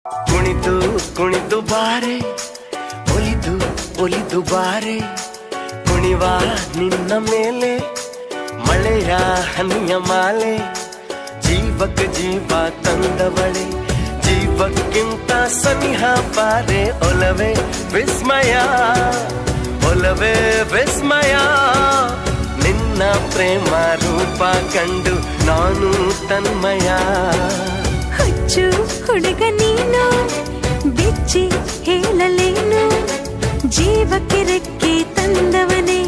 ಕುಣಿದು ಕುಣಿದು ಬಾರೆ, ಒಲಿದು ಒಲಿದು ಬಾರೆ, ಕುಣಿವ ನಿನ್ನ ಮೇಲೆ ಮಳೆಯ ಹನಿಯ ಮಾಲೆ. ಜೀವಕ್ಕೆ ಜೀವ ತಂದವಳೆ, ಜೀವಕ್ಕಿಂತ ಸನಿಹ ಬಾರೆ. ಒಲವೇ ವಿಸ್ಮಯ, ಒಲವೇ ವಿಸ್ಮಯ, ನಿನ್ನ ಪ್ರೇಮ ರೂಪ ಕಂಡು ನಾನು ತನ್ಮಯ. ಹುಚ್ಚು ಹುಡುಗ ನೀನು, ಬಿಚ್ಚಿ ಹೇಳಲೇನು, ಜೀವಕ್ಕೆ ರೆಕ್ಕೆ ತಂದವನೇ